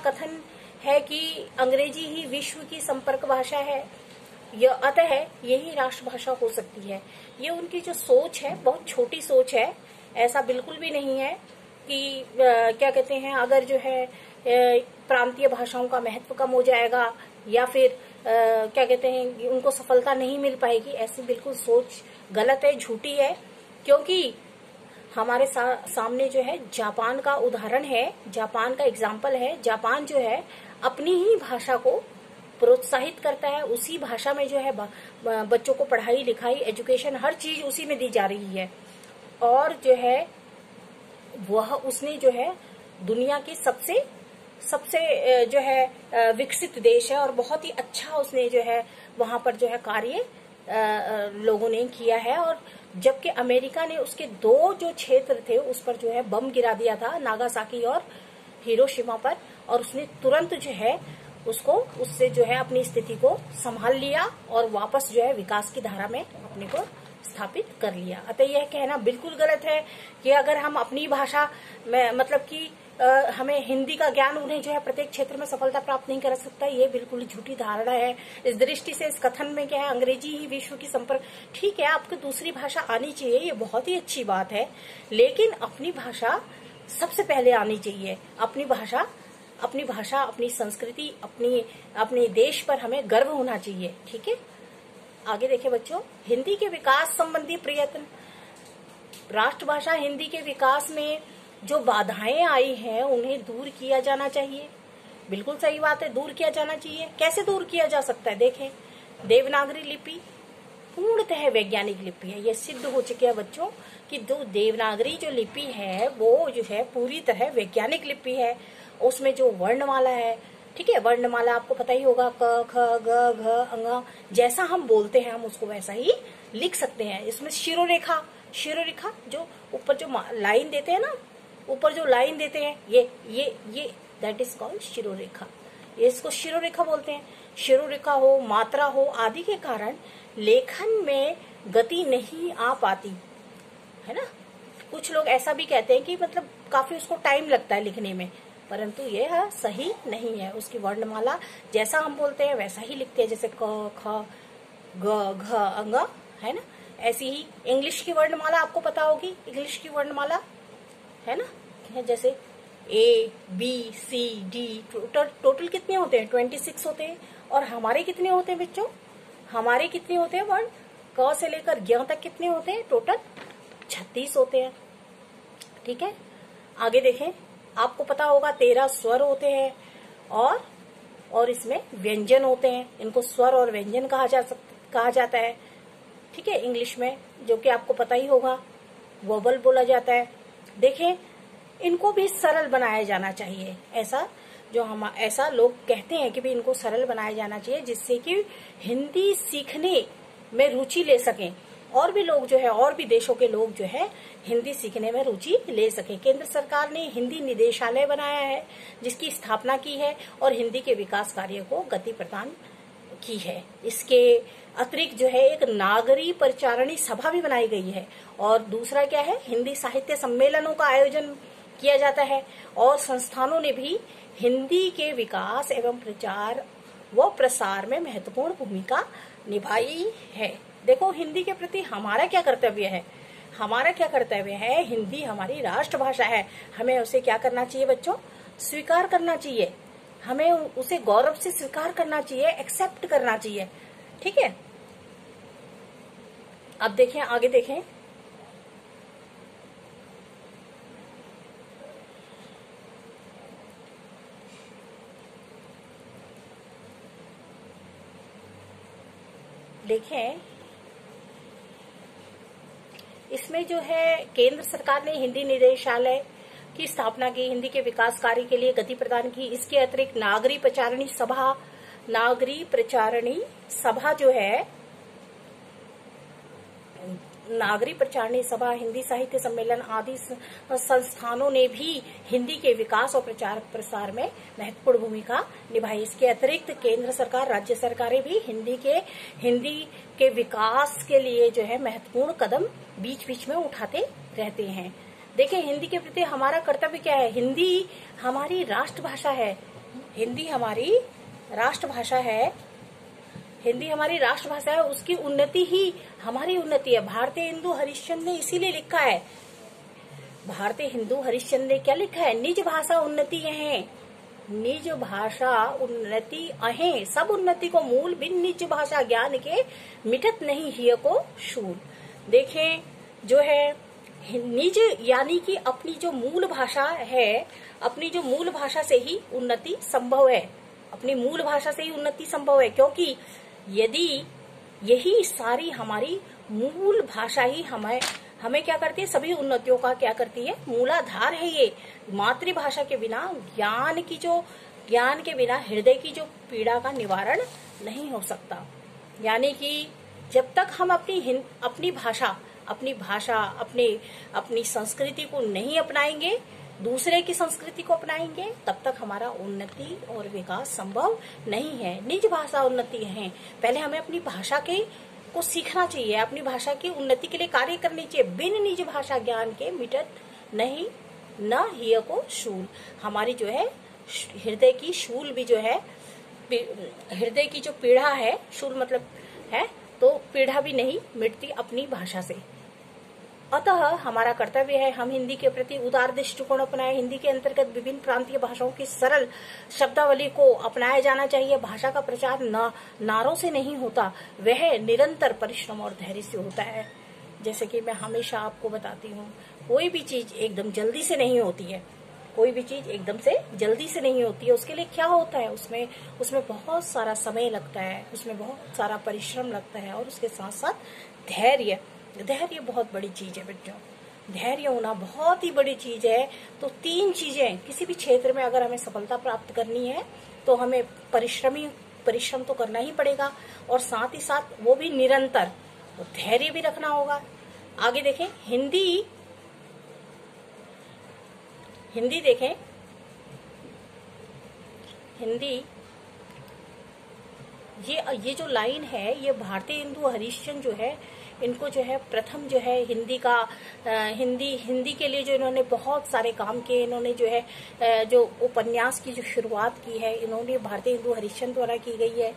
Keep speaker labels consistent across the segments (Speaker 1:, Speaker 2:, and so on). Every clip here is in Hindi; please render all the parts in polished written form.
Speaker 1: कथन है कि अंग्रेजी ही विश्व की संपर्क भाषा है, अतः यही राष्ट्रभाषा हो सकती है। ये उनकी जो सोच है बहुत छोटी सोच है। ऐसा बिल्कुल भी नहीं है कि क्या कहते हैं, अगर जो है प्रांतीय भाषाओं का महत्व कम हो जाएगा या फिर क्या कहते हैं उनको सफलता नहीं मिल पाएगी, ऐसी बिल्कुल सोच गलत है, झूठी है। क्योंकि हमारे सामने जो है जापान का उदाहरण है, जापान का एग्जाम्पल है। जापान जो है अपनी ही भाषा को प्रोत्साहित करता है, उसी भाषा में जो है बच्चों को पढ़ाई लिखाई एजुकेशन हर चीज उसी में दी जा रही है। और जो है वह उसने जो है दुनिया की सबसे जो है विकसित देश है और बहुत ही अच्छा उसने जो है वहां पर जो है कार्य लोगों ने किया है। और जबकि अमेरिका ने उसके 2 जो क्षेत्र थे उस पर जो है बम गिरा दिया था, नागासाकी और हिरोशिमा पर, और उसने तुरंत जो है उससे जो है अपनी स्थिति को संभाल लिया और वापस जो है विकास की धारा में अपने को स्थापित कर लिया। अतः यह कहना बिल्कुल गलत है कि अगर हम अपनी भाषा में मतलब कि हमें हिंदी का ज्ञान उन्हें जो है प्रत्येक क्षेत्र में सफलता प्राप्त नहीं कर सकता, ये बिल्कुल झूठी धारणा है। इस दृष्टि से इस कथन में क्या है, अंग्रेजी ही विश्व की संपर्क, ठीक है आपको दूसरी भाषा आनी चाहिए, ये बहुत ही अच्छी बात है, लेकिन अपनी भाषा सबसे पहले आनी चाहिए। अपनी भाषा, अपनी संस्कृति, अपने देश पर हमें गर्व होना चाहिए। ठीक है, आगे देखें बच्चों, हिंदी के विकास संबंधी प्रयत्न। राष्ट्रभाषा हिंदी के विकास में जो बाधाएं आई हैं उन्हें दूर किया जाना चाहिए। बिल्कुल सही बात है, दूर किया जाना चाहिए। कैसे दूर किया जा सकता है? देखें, देवनागरी लिपि पूर्णतः वैज्ञानिक लिपि है। यह सिद्ध हो चुका है बच्चों कि जो देवनागरी जो लिपि है वो जो है पूरी तरह वैज्ञानिक लिपि है। उसमें जो वर्णमाला है, ठीक है, वर्णमाला आपको पता ही होगा, क ख ग घ अंग, जैसा हम बोलते हैं हम उसको वैसा ही लिख सकते हैं। इसमें शिरोरेखा जो ऊपर जो लाइन देते हैं ना, ऊपर जो लाइन देते हैं, ये दैट इज कॉल्ड शिरोरेखा। इसको शिरोरेखा बोलते हैं। शिरोरेखा हो, मात्रा हो आदि के कारण लेखन में गति नहीं आ पाती है ना। कुछ लोग ऐसा भी कहते हैं कि मतलब काफी उसको टाइम लगता है लिखने में, परंतु यह सही नहीं है। उसकी वर्णमाला जैसा हम बोलते हैं वैसा ही लिखते हैं, जैसे क ख ग घ अंग, है ना। ऐसी ही इंग्लिश की वर्णमाला आपको पता होगी, इंग्लिश की वर्णमाला है ना, जैसे A B C D, total कितने होते हैं? 26 होते हैं। और हमारे कितने होते हैं बच्चों? हमारे कितने होते हैं वर्ण? क से लेकर ज्ञ तक कितने होते हैं? टोटल 36 होते हैं। ठीक है, आगे देखें, आपको पता होगा 13 स्वर होते हैं और इसमें व्यंजन होते हैं। इनको स्वर और व्यंजन कहा जाता है। ठीक है, इंग्लिश में, जो कि आपको पता ही होगा, वोबल बोला जाता है। देखें, इनको भी सरल बनाया जाना चाहिए। ऐसा लोग कहते हैं कि भी इनको सरल बनाया जाना चाहिए, जिससे कि हिंदी सीखने में रुचि ले सकें। और भी लोग जो है, और भी देशों के लोग जो है हिंदी सीखने में रुचि ले सकें। केंद्र सरकार ने हिंदी निदेशालय बनाया है, जिसकी स्थापना की है और हिंदी के विकास कार्य को गति प्रदान की है। इसके अतिरिक्त जो है एक नागरी परिचारणी सभा भी बनाई गई है। और दूसरा क्या है, हिंदी साहित्य सम्मेलनों का आयोजन किया जाता है। और संस्थानों ने भी हिंदी के विकास एवं प्रचार व प्रसार में महत्वपूर्ण भूमिका निभाई है। देखो, हिंदी के प्रति हमारा क्या कर्तव्य है? हिंदी हमारी राष्ट्रभाषा है। हमें उसे क्या करना चाहिए बच्चों? स्वीकार करना चाहिए। हमें उसे गौरव से स्वीकार करना चाहिए, एक्सेप्ट करना चाहिए। ठीक है, अब देखें, आगे देखें, इसमें जो है केंद्र सरकार ने हिंदी निदेशालय की स्थापना की, हिंदी के विकास कार्य के लिए गति प्रदान की। इसके अतिरिक्त नागरी प्रचारणी सभा, हिंदी साहित्य सम्मेलन आदि संस्थानों ने भी हिंदी के विकास और प्रचार प्रसार में महत्वपूर्ण भूमिका निभाई। इसके अतिरिक्त केंद्र सरकार, राज्य सरकारें भी हिंदी के विकास के लिए जो है महत्वपूर्ण कदम बीच बीच में उठाते रहते हैं। देखिए, हिंदी के प्रति हमारा कर्तव्य क्या है? हिंदी हमारी राष्ट्रभाषा है। हिंदी हमारी राष्ट्रभाषा है, हिंदी हमारी राष्ट्रभाषा है, उसकी उन्नति ही हमारी उन्नति है। भारतीय हिंदू हरिश्चंद्र ने इसीलिए लिखा है, भारतीय हिंदू हरिश्चंद्र ने क्या लिखा है, निज भाषा उन्नति है, निज भाषा उन्नति अहे, सब उन्नति को मूल बिन निज भाषा ज्ञान के मिटत नहीं हिय को शूल। देखें जो है निज यानी कि अपनी जो मूल भाषा है, अपनी जो मूल भाषा से ही उन्नति संभव है, अपनी मूल भाषा से ही उन्नति संभव है। क्योंकि यदि यही सारी हमारी मूल भाषा ही हमें क्या करती है, सभी उन्नतियों का क्या करती है, मूलाधार है ये। मातृभाषा के बिना ज्ञान के बिना हृदय की जो पीड़ा का निवारण नहीं हो सकता। यानी कि जब तक हम अपनी भाषा अपनी संस्कृति को नहीं अपनाएंगे, दूसरे की संस्कृति को अपनाएंगे, तब तक हमारा उन्नति और विकास संभव नहीं है। निज भाषा उन्नति है, पहले हमें अपनी भाषा को सीखना चाहिए, अपनी भाषा की उन्नति के लिए कार्य करनी चाहिए। बिन निज भाषा ज्ञान के मिटत नहीं न हिय को शूल। हमारी जो है हृदय की शूल भी जो है, हृदय की जो पीड़ा है, शूल मतलब है, तो पीड़ा भी नहीं मिटती अपनी भाषा से। अतः हमारा कर्तव्य है हम हिंदी के प्रति उदार दृष्टिकोण अपनाएं। हिंदी के अंतर्गत विभिन्न प्रांतीय भाषाओं की सरल शब्दावली को अपनाया जाना चाहिए। भाषा का प्रचार नारों से नहीं होता, वह निरंतर परिश्रम और धैर्य से होता है। जैसे कि मैं हमेशा आपको बताती हूँ, कोई भी चीज एकदम जल्दी से नहीं होती है, कोई भी चीज एकदम से जल्दी से नहीं होती है। उसके लिए क्या होता है, उसमें बहुत सारा समय लगता है, उसमें बहुत सारा परिश्रम लगता है, और उसके साथ साथ धैर्य बहुत बड़ी चीज है बच्चों। धैर्य होना बहुत ही बड़ी चीज है। तो 3 चीजें किसी भी क्षेत्र में अगर हमें सफलता प्राप्त करनी है तो हमें परिश्रम तो करना ही पड़ेगा, और साथ ही साथ वो भी निरंतर, तो धैर्य भी रखना होगा। आगे देखें हिंदी देखें, हिंदी ये जो लाइन है, ये भारतीय हिंदू हरिश्चंद्र जो है, इनको जो है प्रथम जो है हिंदी के लिए जो इन्होंने बहुत सारे काम किए, इन्होंने जो है जो उपन्यास की जो शुरुआत की है, इन्होंने भारतीय हिंदू हरिश्चंद्र द्वारा की गई है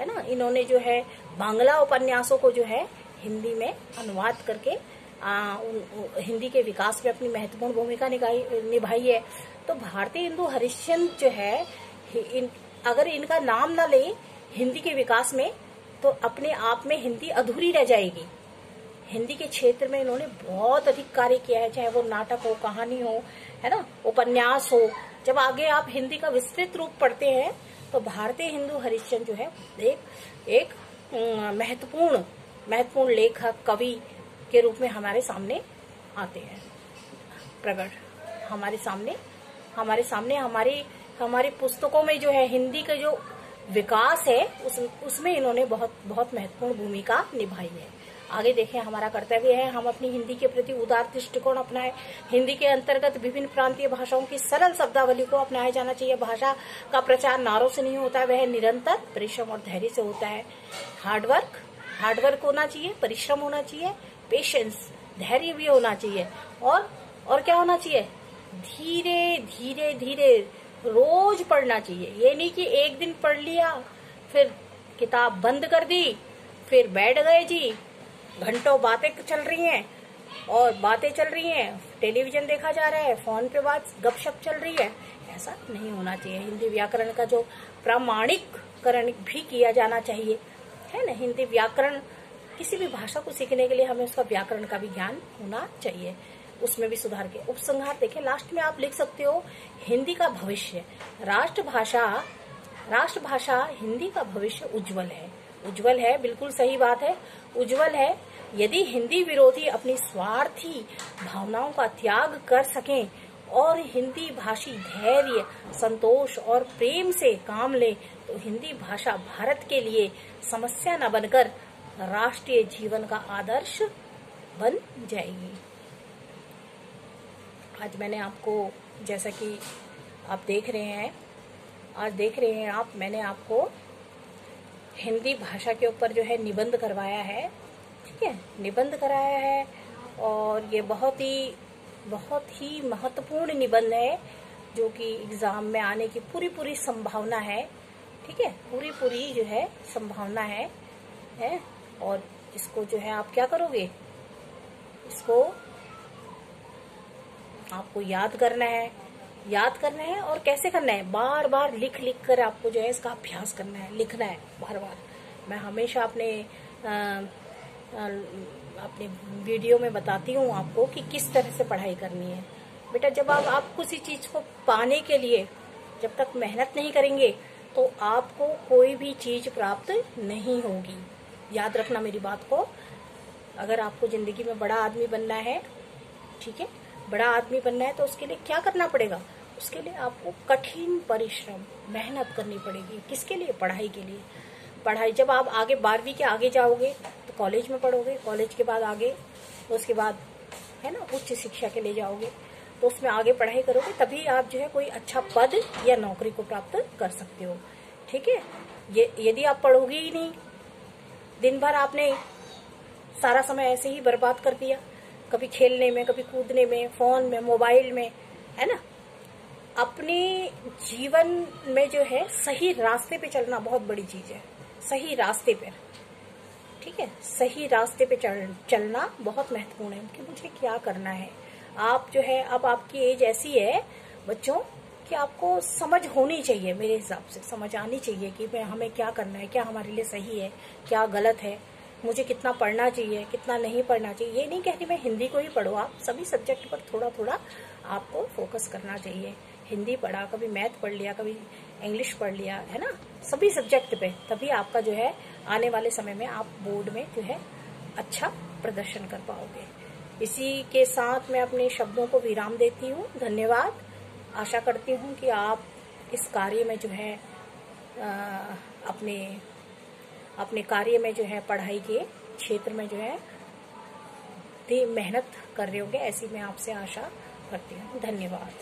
Speaker 1: ना। इन्होंने जो है बांग्ला उपन्यासों को जो है हिंदी में अनुवाद करके हिंदी के विकास में अपनी महत्वपूर्ण भूमिका निभाई है। तो भारतीय हिंदू हरिश्चंद्र जो है, अगर इनका नाम न ले हिंदी के विकास में, तो अपने आप में हिंदी अधूरी रह जाएगी। हिंदी के क्षेत्र में इन्होंने बहुत अधिक कार्य किया है, चाहे वो नाटक हो, कहानी हो, है ना, उपन्यास हो। जब आगे आप हिंदी का विस्तृत रूप पढ़ते हैं तो भारतीय हिंदू हरिश्चंद्र जो है एक महत्वपूर्ण लेखक, कवि के रूप में हमारे सामने आते हैं, प्रकट हमारे सामने हमारी पुस्तकों में जो है हिंदी का जो विकास है उसमें इन्होंने बहुत महत्वपूर्ण भूमिका निभाई है। आगे देखें हमारा कर्तव्य है हम अपनी हिंदी के प्रति उदार दृष्टिकोण अपनाएं। हिंदी के अंतर्गत विभिन्न प्रांतीय भाषाओं की सरल शब्दावली को अपनाया जाना चाहिए। भाषा का प्रचार नारों से नहीं होता है, वह निरंतर परिश्रम और धैर्य से होता है। हार्डवर्क होना चाहिए, परिश्रम होना चाहिए, पेशेंस, धैर्य भी होना चाहिए, और क्या होना चाहिए, धीरे रोज पढ़ना चाहिए। ये नहीं कि एक दिन पढ़ लिया फिर किताब बंद कर दी, फिर बैठ गए जी, घंटों बातें चल रही हैं, टेलीविजन देखा जा रहा है, फोन पे बात गपशप चल रही है, ऐसा नहीं होना चाहिए। हिंदी व्याकरण का जो प्रामाणिककरण भी किया जाना चाहिए, है ना। हिंदी व्याकरण, किसी भी भाषा को सीखने के लिए हमें उसका व्याकरण का भी ज्ञान होना चाहिए, उसमें भी सुधार के उपसंहार देखें। लास्ट में आप लिख सकते हो हिंदी का भविष्य, राष्ट्रभाषा हिंदी का भविष्य उज्जवल है, बिल्कुल सही बात है, उज्जवल है। यदि हिंदी विरोधी अपनी स्वार्थी भावनाओं का त्याग कर सकें और हिंदी भाषी धैर्य, संतोष और प्रेम से काम ले, तो हिंदी भाषा भारत के लिए समस्या न बनकर राष्ट्रीय जीवन का आदर्श बन जाएगी। आज मैंने आपको, जैसा कि आप देख रहे हैं, मैंने आपको हिंदी भाषा के ऊपर जो है निबंध करवाया है, ठीक है, निबंध कराया है, और ये बहुत ही महत्वपूर्ण निबंध है। जो कि एग्जाम में आने की पूरी पूरी संभावना है। ठीक है, पूरी पूरी जो है संभावना है। और इसको जो है आप क्या करोगे, इसको आपको याद करना है और कैसे करना है, बार बार लिख लिख कर आपको जो है इसका अभ्यास करना है, लिखना है बार बार। मैं हमेशा अपने वीडियो में बताती हूँ आपको कि किस तरह से पढ़ाई करनी है। बेटा जब आप किसी चीज को पाने के लिए जब तक मेहनत नहीं करेंगे तो आपको कोई भी चीज प्राप्त नहीं होगी। याद रखना मेरी बात को। अगर आपको जिंदगी में बड़ा आदमी बनना है, ठीक है, बड़ा आदमी बनना है तो उसके लिए क्या करना पड़ेगा, उसके लिए आपको कठिन परिश्रम मेहनत करनी पड़ेगी। किसके लिए, पढ़ाई के लिए। पढ़ाई जब आप आगे 12वीं के आगे जाओगे तो कॉलेज में पढ़ोगे, कॉलेज के बाद आगे उसके बाद है ना उच्च शिक्षा के लिए जाओगे तो उसमें आगे पढ़ाई करोगे, तभी आप जो है कोई अच्छा पद या नौकरी को प्राप्त कर सकते हो। ठीक है, ये यदि आप पढ़ोगे ही नहीं, दिन भर आपने सारा समय ऐसे ही बर्बाद कर दिया, कभी खेलने में, कभी कूदने में, फोन में, मोबाइल में, है ना। अपने जीवन में जो है सही रास्ते पे चलना बहुत बड़ी चीज है। सही रास्ते पर, ठीक है, सही रास्ते पे चलना बहुत महत्वपूर्ण है कि मुझे क्या करना है। आप जो है, अब आपकी एज ऐसी है बच्चों कि आपको समझ होनी चाहिए, मेरे हिसाब से समझ आनी चाहिए कि हमें क्या करना है, क्या हमारे लिए सही है, क्या गलत है, मुझे कितना पढ़ना चाहिए, कितना नहीं पढ़ना चाहिए। ये नहीं कहती मैं हिंदी को ही पढ़ो, आप सभी सब्जेक्ट पर थोड़ा थोड़ा आपको फोकस करना चाहिए। हिंदी पढ़ा, कभी मैथ पढ़ लिया, कभी इंग्लिश पढ़ लिया, है ना, सभी सब्जेक्ट पे, तभी आपका जो है आने वाले समय में आप बोर्ड में जो है अच्छा प्रदर्शन कर पाओगे। इसी के साथ मैं अपने शब्दों को विराम देती हूँ। धन्यवाद। आशा करती हूँ कि आप इस कार्य में जो है अपने कार्य में जो है पढ़ाई के क्षेत्र में जो है मेहनत कर रहे होंगे, ऐसी मैं आपसे आशा करती हूँ। धन्यवाद।